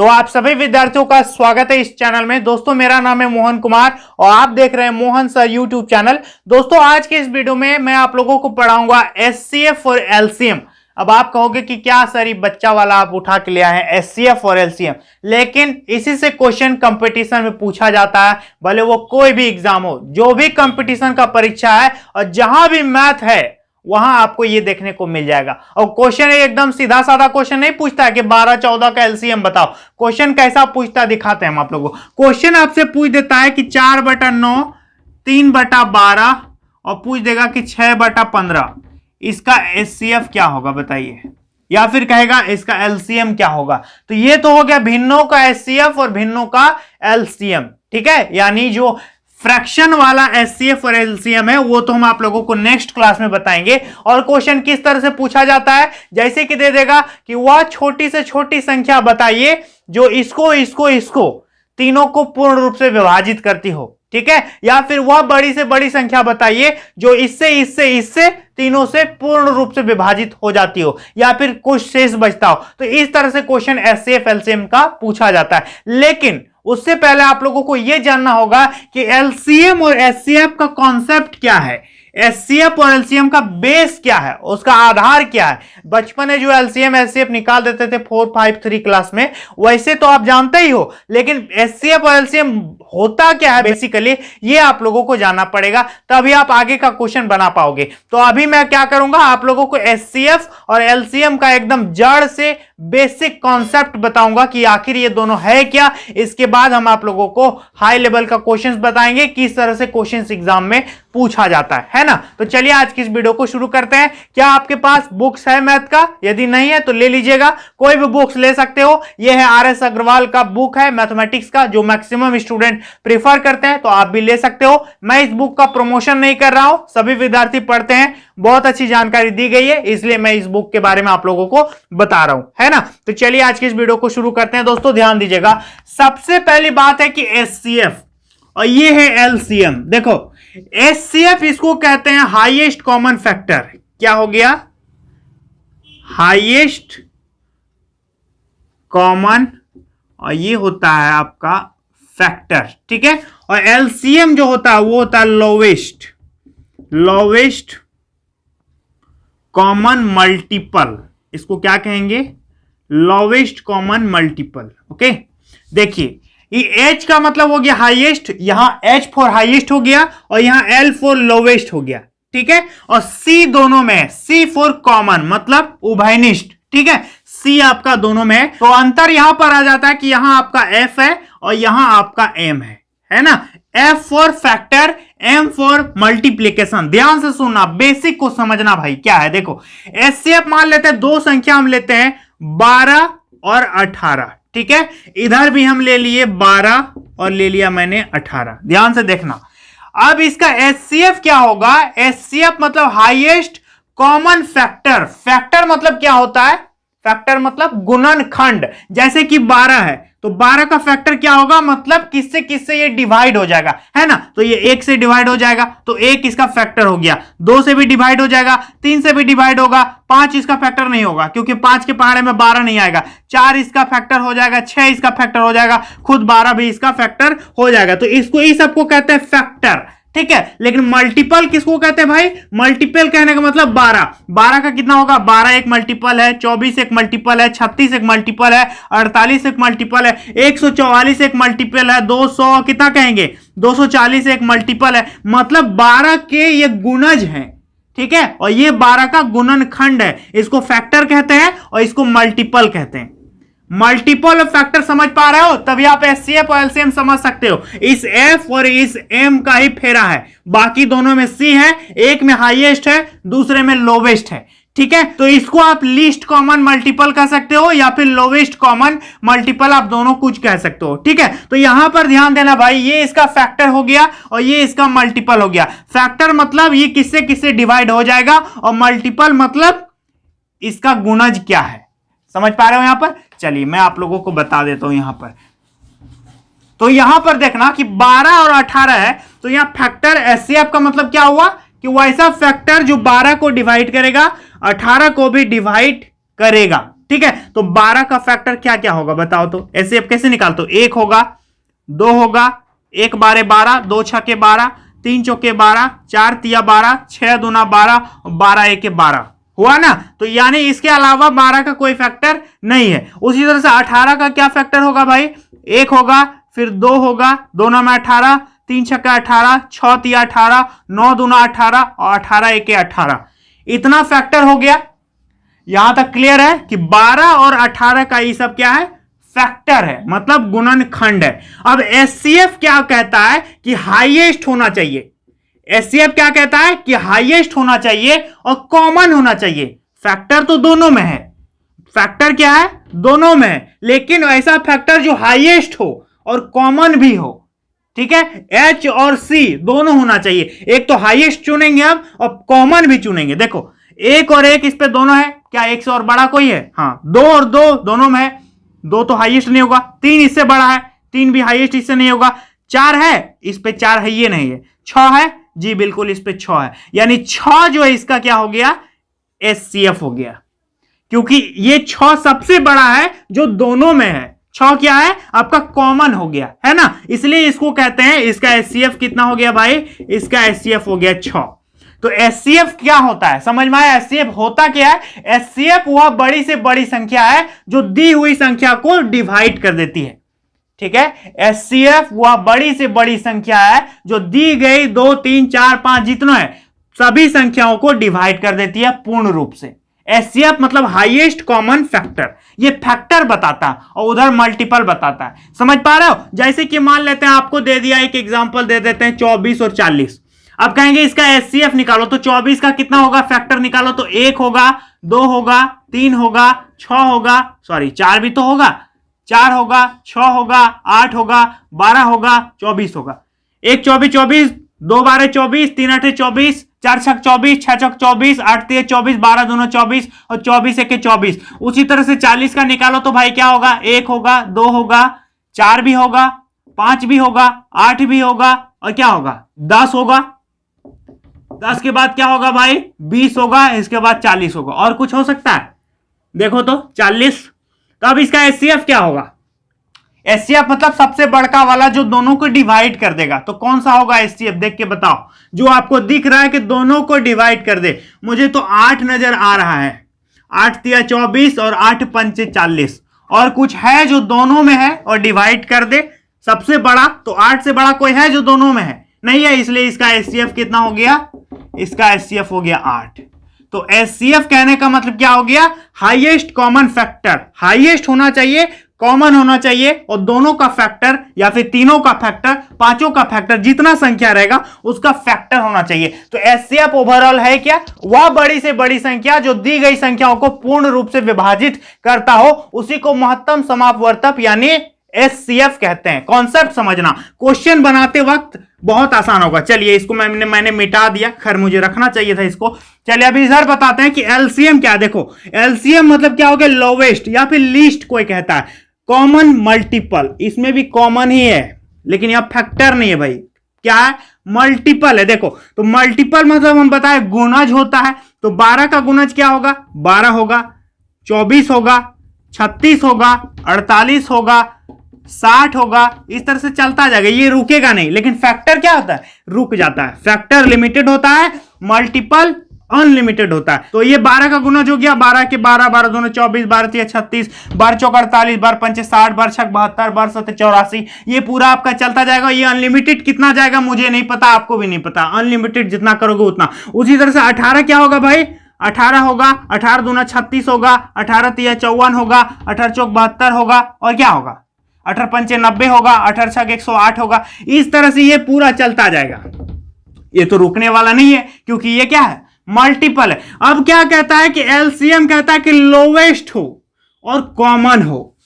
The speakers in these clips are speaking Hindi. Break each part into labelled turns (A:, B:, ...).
A: तो आप सभी विद्यार्थियों का स्वागत है इस चैनल में। दोस्तों मेरा नाम है मोहन कुमार और आप देख रहे हैं मोहन सर यूट्यूब चैनल। दोस्तों आज के इस वीडियो में मैं आप लोगों को पढ़ाऊंगा एचसीएफ और एलसीएम। अब आप कहोगे कि क्या सर ये बच्चा वाला आप उठा के ले आए हैं एचसीएफ और एलसीएम, लेकिन इसी से क्वेश्चन कंपटीशन में पूछा जाता है, भले वो कोई भी एग्जाम हो, जो भी कंपटीशन का परीक्षा है और जहां भी मैथ है वहां आपको ये देखने को मिल जाएगा। और क्वेश्चन एकदम सीधा साधा क्वेश्चन नहीं पूछता है कि 12-14 का एलसीएम बताओ। क्वेश्चन कैसा पूछता दिखाते हैं हम आप लोगों को। क्वेश्चन आपसे पूछ देता है कि 4/9, 3/12 और पूछ देगा कि 6/15, इसका एचसीएफ क्या होगा बताइए, या फिर कहेगा इसका एलसीएम क्या होगा। तो ये तो हो गया भिन्नों का एचसीएफ और भिन्नों का एलसीएम, ठीक है। यानी जो फ्रैक्शन वाला एचसीएफ और एलसीएम है वो तो हम आप लोगों को नेक्स्ट क्लास में बताएंगे। और क्वेश्चन किस तरह से पूछा जाता है, जैसे कि दे देगा कि वह छोटी से छोटी संख्या बताइए जो इसको तीनों को पूर्ण रूप से विभाजित करती हो, ठीक है। या फिर वह बड़ी से बड़ी संख्या बताइए जो इससे तीनों से पूर्ण रूप से विभाजित हो जाती हो, या फिर कुछ शेष बचता हो। तो इस तरह से क्वेश्चन एचसीएफ एलसीएम का पूछा जाता है। लेकिन उससे पहले आप लोगों को यह जानना होगा कि एलसीएम और एचसीएफ का कॉन्सेप्ट क्या है, एचसीएफ और एलसीएम का बेस क्या है, उसका आधार क्या है। बचपन में जो एलसीएम एचसीएफ निकाल देते थे 4, 5, 3 क्लास में, वैसे तो आप जानते ही हो, लेकिन एचसीएफ और एलसीएम होता क्या है बेसिकली ये आप लोगों को जानना पड़ेगा, तभी आप आगे का क्वेश्चन बना पाओगे। तो अभी मैं क्या करूंगा, आप लोगों को एचसीएफ और एलसीएम का एकदम जड़ से बेसिक कॉन्सेप्ट बताऊंगा कि आखिर ये दोनों है क्या। इसके बाद हम आप लोगों को हाई लेवल का क्वेश्चंस बताएंगे, किस तरह से क्वेश्चंस एग्जाम में पूछा जाता है ना। तो चलिए आज की इस वीडियो को शुरू करते हैं। क्या आपके पास बुक्स है मैथ का? यदि नहीं है तो ले लीजिएगा, कोई भी बुक्स ले सकते हो। यह है आरएस अग्रवाल का बुक है मैथमेटिक्स का, जो मैक्सिमम स्टूडेंट प्रेफर करते हैं, तो आप भी ले सकते हो। मैं इस बुक का प्रमोशन नहीं कर रहा हूं, सभी विद्यार्थी पढ़ते हैं, बहुत अच्छी जानकारी दी गई है, इसलिए मैं इस बुक के बारे में आप लोगों को बता रहा हूं, है ना। तो चलिए आज की इस वीडियो को शुरू करते हैं। दोस्तों ध्यान दीजिएगा, सबसे पहली बात है कि एचसीएफ और ये है एलसीएम। देखो एचसीएफ इसको कहते हैं हाईएस्ट कॉमन फैक्टर। क्या हो गया? हाईएस्ट कॉमन, और ये होता है आपका फैक्टर, ठीक है। और एलसीएम जो होता है वो होता है लोवेस्ट कॉमन मल्टीपल। इसको क्या कहेंगे? Lowest common multiple. ओके, देखिए ये H का मतलब हो गया हाईएस्ट, यहां H फॉर हाईएस्ट हो गया और यहां L फॉर लोवेस्ट हो गया, ठीक है। और C दोनों में, C फॉर कॉमन मतलब उभयनिष्ठ, ठीक है। C आपका दोनों में है। तो अंतर यहां पर आ जाता है कि यहां आपका F है और यहां आपका M है ना। F for factor, M for multiplication. ध्यान से सुनना, बेसिक को समझना भाई क्या है। देखो एचसीएफ मान लेते हैं, दो संख्या हम लेते हैं 12 और 18, ठीक है। इधर भी हम ले लिए 12 और ले लिया मैंने 18। ध्यान से देखना, अब इसका एचसीएफ क्या होगा? एचसीएफ मतलब हाईएस्ट कॉमन फैक्टर। फैक्टर मतलब क्या होता है? फैक्टर मतलब गुणनखंड। जैसे कि 12 है तो 12 का फैक्टर क्या होगा? मतलब किससे किससे ये डिवाइड हो जाएगा, है ना। तो ये 1 से डिवाइड हो जाएगा तो 1 इसका फैक्टर हो गया, 2 से भी डिवाइड हो जाएगा, 3 से भी डिवाइड होगा, 5 इसका फैक्टर नहीं होगा क्योंकि 5 के पहाड़े में 12 नहीं आएगा, 4 इसका फैक्टर हो जाएगा, 6 इसका फैक्टर हो जाएगा, खुद 12 भी इसका फैक्टर हो जाएगा। तो इसको इस सबको कहते हैं फैक्टर, ठीक है। लेकिन मल्टीपल किसको कहते हैं भाई? मल्टीपल कहने का मतलब 12 का कितना होगा? 12 एक मल्टीपल है, 24 एक मल्टीपल है, 36 एक मल्टीपल है, 48 एक मल्टीपल है, 144 एक मल्टीपल है, 200 कितना कहेंगे? 240 एक मल्टीपल है। मतलब 12 के ये गुणज हैं, ठीक है। और ये 12 का गुणनखंड है, इसको फैक्टर कहते हैं और इसको मल्टीपल कहते हैं। मल्टीपल और फैक्टर समझ पा रहे हो, तभी आप एचसीएफ और एलसीएम समझ सकते हो। इस F और इस M का ही फेरा है, बाकी दोनों में C है, एक में हाईएस्ट है, दूसरे में लोवेस्ट है, ठीक है। तो इसको आप लीस्ट कॉमन मल्टीपल कह सकते हो या फिर लोवेस्ट कॉमन मल्टीपल, आप दोनों कुछ कह सकते हो, ठीक है। तो यहां पर ध्यान देना भाई, ये इसका फैक्टर हो गया और ये इसका मल्टीपल हो गया। फैक्टर मतलब ये किससे किससे डिवाइड हो जाएगा और मल्टीपल मतलब इसका गुणज क्या है। समझ पा रहे हो यहां पर? चलिए मैं आप लोगों को बता देता हूं यहां पर। तो यहां पर देखना कि 12 और 18 है, तो यहां फैक्टर एचसीएफ का मतलब क्या हुआ कि वैसा फैक्टर जो 12 को डिवाइड करेगा 18 को भी डिवाइड करेगा, ठीक है, तो 12 का फैक्टर क्या क्या होगा बताओ तो, ऐसे अब कैसे निकालते हो? 1 होगा, 2 होगा, 1 बारे 12, 2 छके 12, 3 चौके 12, 4 तिया 12, 6 दूना 12 और 12 एके 12 हुआ ना। तो यानी इसके अलावा 12 का कोई फैक्टर नहीं है। उसी तरह से 18 का क्या फैक्टर होगा भाई? 1 होगा, फिर 2 होगा, 2 9 में 18, 3 छक्का 18, 6 तिया 18, 9 दूना 18 और 18 एके 18, इतना फैक्टर हो गया। यहां तक क्लियर है कि 12 और 18 का ये सब क्या है? फैक्टर है, मतलब गुणनखंड है। अब एचसीएफ क्या कहता है कि हाईएस्ट होना चाहिए। एचसीएफ क्या कहता है कि हाईएस्ट होना चाहिए और कॉमन होना चाहिए। फैक्टर तो दोनों में है, फैक्टर क्या है? दोनों में है, लेकिन ऐसा फैक्टर जो हाईएस्ट हो और कॉमन भी हो। ठीक है, एच और सी दोनों होना चाहिए। एक तो हाईएस्ट चुनेंगे हम और कॉमन भी चुनेंगे। देखो 1 और 1 इस पे दोनों है, क्या 1 से और बड़ा कोई है? हाँ, 2 और 2 दोनों में है, 2 तो हाईएस्ट नहीं होगा, 3 इससे बड़ा है, 3 भी हाईएस्ट इससे नहीं होगा, 4 है, इस पे 4 है ये नहीं है, 6 है, जी बिल्कुल इस पे 6 है, यानी 6 जो है इसका क्या हो गया? एचसीएफ हो गया, क्योंकि ये 6 सबसे बड़ा है जो दोनों में है। 6 क्या है? आपका कॉमन हो गया है ना, इसलिए इसको कहते हैं, इसका एचसीएफ कितना हो गया भाई? इसका एचसीएफ हो गया 6। तो एचसीएफ क्या होता है समझ में आया? एचसीएफ होता क्या है? एचसीएफ वह बड़ी से बड़ी संख्या है जो दी हुई संख्या को डिवाइड कर देती है। ठीक है, एचसीएफ वह बड़ी से बड़ी संख्या है जो दी गई 2 3 4 5 जितना है सभी संख्याओं को डिवाइड कर देती है पूर्ण रूप से। एचसीएफ मतलब हाईएस्ट कॉमन फैक्टर, ये फैक्टर बताता है और उधर मल्टीपल बताता है। समझ पा रहे हो? जैसे कि मान लेते हैं आपको दे दिया, एक एग्जांपल दे देते हैं 24 और 40। अब कहेंगे इसका एचसीएफ निकालो, तो 24 का कितना होगा फैक्टर निकालो, तो 1 होगा, 2 होगा, 3 होगा, 6 होगा, सॉरी 4 भी तो होगा, 4 होगा, 6 होगा, 8 होगा, 12 होगा, 24 होगा। 1 24 24, 2 12 24, 3 8 24, 4 छक 24, 6 छक 24, 8 3 24, 12 दोनों 24 और 24 एके 24। उसी तरह से 40 का निकालो तो भाई क्या होगा? 1 होगा, 2 होगा, 4 भी होगा, 5 भी होगा, 8 भी होगा और क्या होगा? 10 होगा। 10 के बाद क्या होगा भाई? 20 होगा, इसके बाद 40 होगा। और कुछ हो सकता है? देखो तो 40। तो अब इसका एचसीएफ क्या होगा? एचसीएफ मतलब सबसे बड़का वाला जो दोनों को डिवाइड कर देगा। तो कौन सा होगा एचसीएफ? देख के बताओ, जो आपको दिख रहा है कि दोनों को डिवाइड कर दे। मुझे तो 8 नजर आ रहा है, 8 तिया 24 और 8 पंचे 40। और कुछ है जो दोनों में है और डिवाइड कर दे सबसे बड़ा? तो 8 से बड़ा कोई है जो दोनों में है? नहीं है, इसलिए इसका एचसीएफ कितना हो गया? इसका एचसीएफ हो गया 8। तो एचसीएफ कहने का मतलब क्या हो गया? Highest common factor. हाईएस्ट होना चाहिए, कॉमन होना चाहिए और दोनों का फैक्टर या फिर तीनों का फैक्टर, पांचों का फैक्टर, जितना संख्या रहेगा उसका फैक्टर होना चाहिए। तो एचसीएफ ओवरऑल है क्या? वह बड़ी से बड़ी संख्या जो दी गई संख्याओं को पूर्ण रूप से विभाजित करता हो, उसी को महत्तम समापवर्तक यानी एचसीएफ कहते हैं। कॉन्सेप्ट समझना, क्वेश्चन बनाते वक्त बहुत आसान होगा। चलिए इसको मैंने मिटा दिया, खैर मुझे रखना चाहिए था इसको। चलिए अभी इधर बताते हैं कि एलसीएम क्या। देखो एलसीएम मतलब क्या हो गया? लोवेस्ट या फिर लीस्ट कोई कहता है, कॉमन मल्टीपल। इसमें भी कॉमन ही है लेकिन यह फैक्टर नहीं है भाई, क्या है? मल्टीपल है। देखो तो मल्टीपल मतलब हम बताए गुणज होता है। तो 12 का गुणज क्या होगा? 12 होगा, 24 होगा, 36 होगा, 48 होगा, 60 होगा, इस तरह से चलता जाएगा, ये रुकेगा नहीं। लेकिन फैक्टर क्या होता है? रुक जाता है। फैक्टर लिमिटेड होता है, मल्टीपल अनलिमिटेड होता है। तो ये 12 का गुणज हो गया, 12 के 12, 12 दोनों 24, 12 3 36, 12 चौक 48, 12 पंचे 60, 12 छक 72, 12 सत्ते 84, ये पूरा आपका चलता जाएगा। ये अनलिमिटेड कितना जाएगा मुझे नहीं पता, आपको भी नहीं पता, अनलिमिटेड जितना करोगे उतना। उसी तरह से 18 क्या होगा भाई? 18 होगा, 18 दूना 36 होगा, 18 तिया 54 होगा, 18 चौक 72 होगा और क्या होगा? 18 पंचे 90 होगा, 18 छक 108 होगा। इस तरह से ये पूरा चलता जाएगा। ये तो रुकने वाला नहीं है क्योंकि ये क्या है? मल्टीपल है। अब क्या कहता है कि एलसीएम कहता है कि लोवेस्ट हो और कॉमन हो।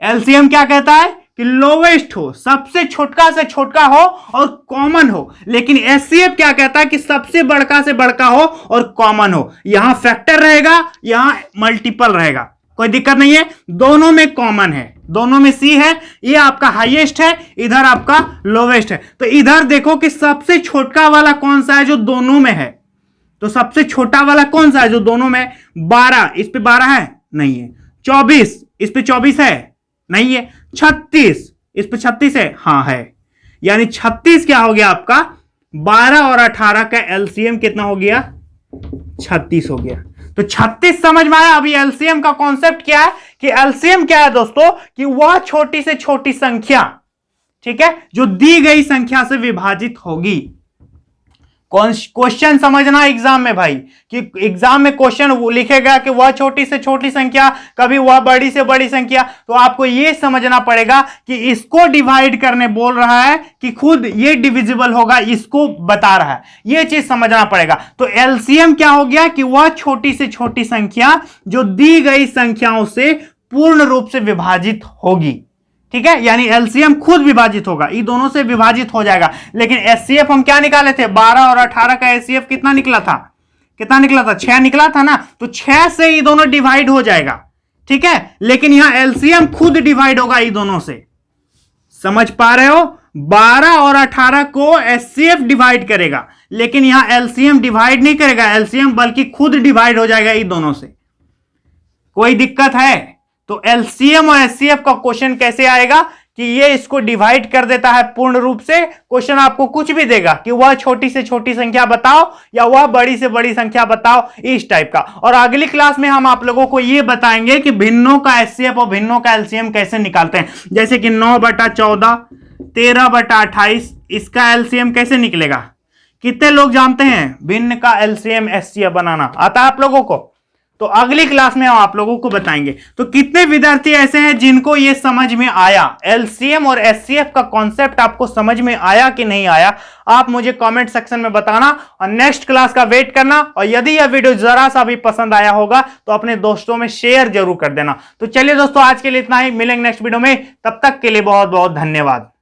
A: एलसीएम क्या कहता है? कि लोवेस्ट हो, सबसे छोटका से छोटका हो और कॉमन हो। लेकिन एचसीएफ क्या कहता है? कि सबसे बड़का से बड़का हो और कॉमन हो। यहां फैक्टर रहेगा, यहां मल्टीपल रहेगा, कोई दिक्कत नहीं है, दोनों में कॉमन है, दोनों में सी है। ये आपका हाईएस्ट है, इधर आपका लोवेस्ट है। तो इधर देखो कि सबसे छोटा वाला कौन सा है जो दोनों में है? तो सबसे छोटा वाला कौन सा है जो दोनों में? 12। इस पे 12 है? नहीं है। 24, इस पे 24 है, नहीं है। 36, इस पे 36 है, हां है। यानी 36 क्या हो गया आपका, 12 और 18 का एलसीएम कितना हो गया, 36 हो गया। तो 36 समझ में आया। अभी एलसीएम का कॉन्सेप्ट क्या है कि एलसीएम क्या है दोस्तों, कि वह छोटी से छोटी संख्या, ठीक है, जो दी गई संख्या से विभाजित होगी। क्वेश्चन समझना एग्जाम में भाई, कि एग्जाम में क्वेश्चन वो लिखेगा कि वह छोटी से छोटी संख्या, कभी वह बड़ी से बड़ी संख्या, तो आपको यह समझना पड़ेगा कि इसको डिवाइड करने बोल रहा है कि खुद ये डिविजिबल होगा, इसको बता रहा है, यह चीज समझना पड़ेगा। तो एलसीएम क्या हो गया कि वह छोटी से छोटी संख्या जो दी गई संख्याओं से पूर्ण रूप से विभाजित होगी, ठीक है। यानी एलसीएम खुद विभाजित होगा, ये दोनों से विभाजित हो जाएगा। लेकिन एचसीएफ हम क्या निकाले थे, 12 और 18 का एचसीएफ कितना निकला था, कितना निकला था, 6 निकला था ना। तो 6 से ये दोनों डिवाइड हो जाएगा, ठीक है। लेकिन यहां एलसीएम खुद डिवाइड होगा ये दोनों से, समझ पा रहे हो। 12 और 18 को एचसीएफ डिवाइड करेगा, लेकिन यहां एलसीएम डिवाइड नहीं करेगा, एलसीएम बल्कि खुद डिवाइड हो जाएगा ये दोनों से। कोई दिक्कत है? तो एलसीएम और एचसीएफ का क्वेश्चन कैसे आएगा कि ये इसको डिवाइड कर देता है पूर्ण रूप से। क्वेश्चन आपको कुछ भी देगा कि वह छोटी से छोटी संख्या बताओ या वह बड़ी से बड़ी संख्या बताओ, इस टाइप का। और अगली क्लास में हम आप लोगों को यह बताएंगे कि भिन्नों का एचसीएफ और भिन्नों का एलसीएम कैसे निकालते हैं। जैसे कि 9/14, 13/28, इसका एलसीएम कैसे निकलेगा। कितने लोग जानते हैं भिन्न का एलसीएम एचसीएफ बनाना, आता है आप लोगों को? तो अगली क्लास में हम आप लोगों को बताएंगे। तो कितने विद्यार्थी ऐसे हैं जिनको ये समझ में आया, एलसीएम और एचसीएफ का कॉन्सेप्ट आपको समझ में आया कि नहीं आया, आप मुझे कमेंट सेक्शन में बताना और नेक्स्ट क्लास का वेट करना। और यदि यह वीडियो जरा सा भी पसंद आया होगा तो अपने दोस्तों में शेयर जरूर कर देना। तो चलिए दोस्तों, आज के लिए इतना ही, मिलेंगे नेक्स्ट वीडियो में, तब तक के लिए बहुत बहुत धन्यवाद।